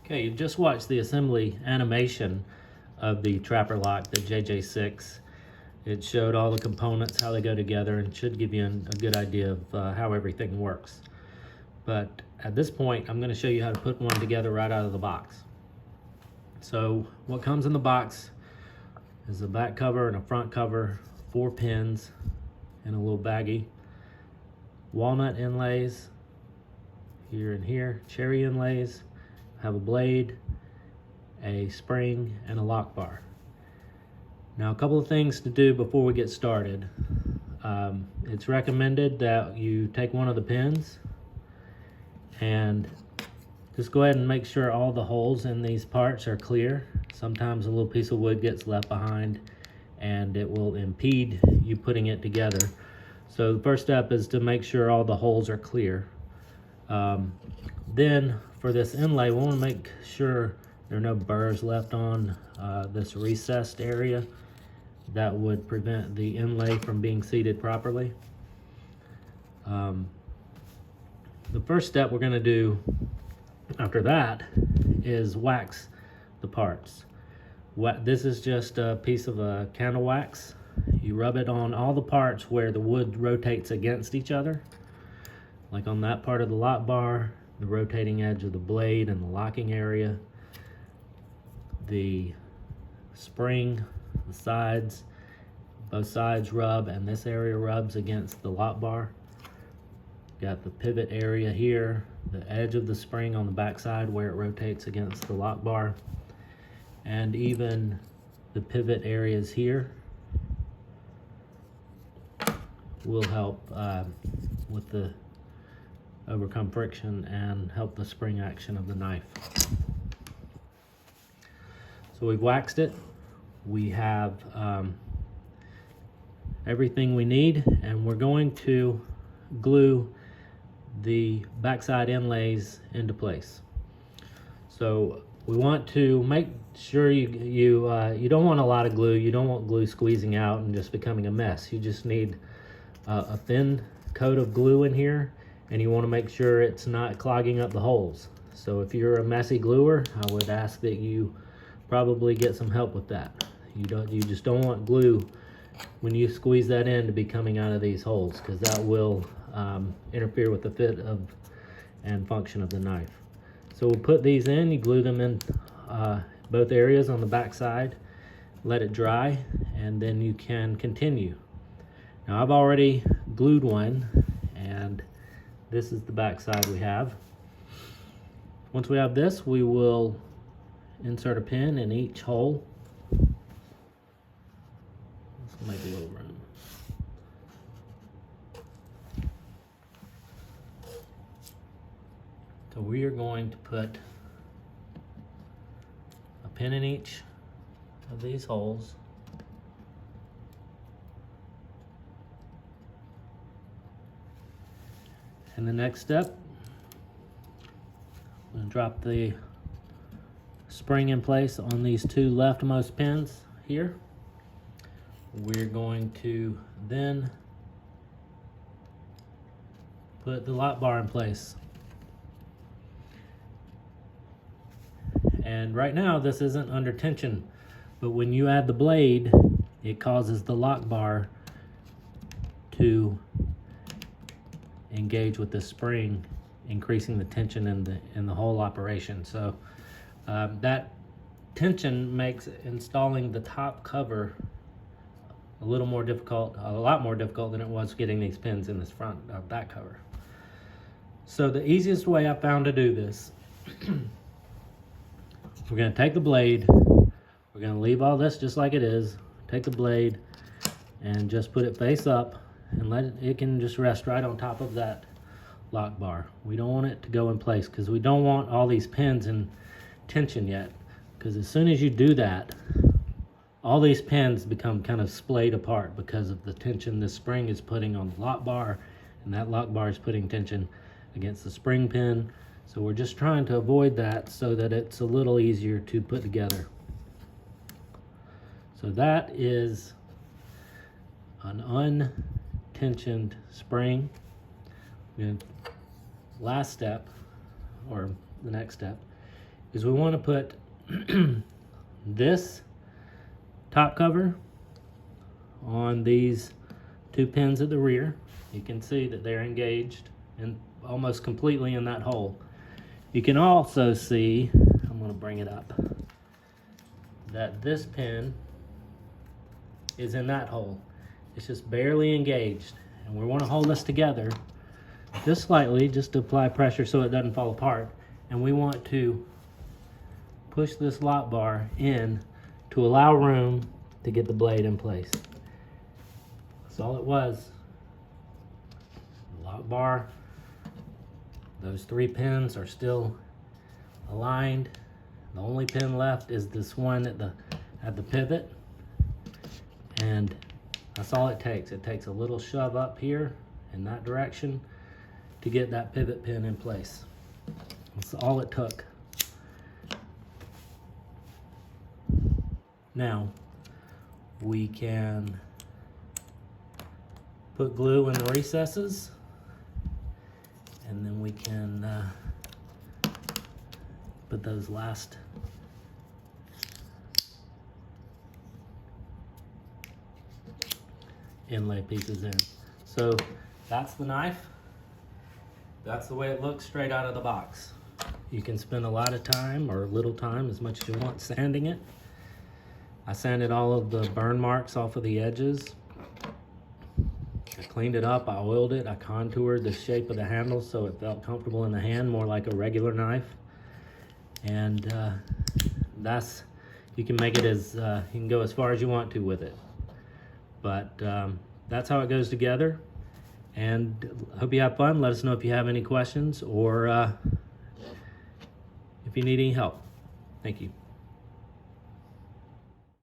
Okay, you just watched the assembly animation of the trapper lock, the JJ6. It showed all the components, how they go together, and should give you a good idea of how everything works. But at this point, I'm going to show you how to put one together right out of the box. So what comes in the box is a back cover and a front cover, 4 pins in a little baggie, walnut inlays here and here, cherry inlays, have a blade, a spring, and a lock bar. Now, a couple of things to do before we get started. It's recommended that you take one of the pins and just go ahead and make sure all the holes in these parts are clear. Sometimes a little piece of wood gets left behind and it will impede you putting it together. So the first step is to make sure all the holes are clear. Then for this inlay, we want to make sure there are no burrs left on this recessed area that would prevent the inlay from being seated properly. The first step we're going to do after that is wax the parts. This is just a piece of candle wax. You rub it on all the parts where the wood rotates against each other, like on that part of the lock bar, the rotating edge of the blade and the locking area, the spring, the sides, both sides rub, and this area rubs against the lock bar. Got the pivot area here, the edge of the spring on the back side where it rotates against the lock bar, and even the pivot areas here will help with the overcome friction and help the spring action of the knife. So we've waxed it. We have everything we need, and we're going to glue the backside inlays into place. So we want to make sure you don't want a lot of glue. You don't want glue squeezing out and just becoming a mess. You just need a thin coat of glue in here, and you want to make sure it's not clogging up the holes. So if you're a messy gluer, I would ask that you probably get some help with that. You just don't want glue when you squeeze that in to be coming out of these holes, because that will interfere with the fit of and function of the knife. So we'll put these in. You glue them in both areas on the back side, let it dry, and then you can continue. Now I've already glued one, and this is the back side we have. Once we have this, we will insert a pin in each hole. Let's make a little room. So we are going to put a pin in each of these holes. And the next step, I'm going to drop the spring in place on these 2 leftmost pins here. We're going to then put the lock bar in place. And right now this isn't under tension, but when you add the blade, it causes the lock bar to engage with the spring, increasing the tension in the whole operation. So that tension makes installing the top cover a lot more difficult than it was getting these pins in this back cover. So the easiest way I found to do this, we're going to take the blade, we're going to leave all this just like it is, take the blade and just put it face up and it can just rest right on top of that lock bar. We don't want it to go in place because we don't want all these pins in tension yet, because as soon as you do that, all these pins become kind of splayed apart because of the tension the spring is putting on the lock bar, and that lock bar is putting tension against the spring pin. So we're just trying to avoid that so that it's a little easier to put together. So that is an untensioned spring. Last step, or the next step, is we want to put this top cover on these 2 pins at the rear. You can see that they're engaged and almost completely in that hole. You can also see, I'm going to bring it up, that this pin is in that hole. It's just barely engaged, and we want to hold this together just slightly, just to apply pressure so it doesn't fall apart. And we want to push this lock bar in to allow room to get the blade in place. That's all it was. The lock bar, those 3 pins are still aligned. The only pin left is this one at the pivot, and that's all it takes. It takes a little shove up here in that direction to get that pivot pin in place. That's all it took. Now we can put glue in the recesses, and then we can put those last inlay pieces in. So that's the knife. That's the way it looks straight out of the box. You can spend a lot of time, or little time, as much as you want, sanding it. I sanded all of the burn marks off of the edges. I cleaned it up, I oiled it, I contoured the shape of the handle so it felt comfortable in the hand, more like a regular knife. And you can make it as, you can go as far as you want to with it. But that's how it goes together. And I hope you have fun. Let us know if you have any questions or if you need any help. Thank you.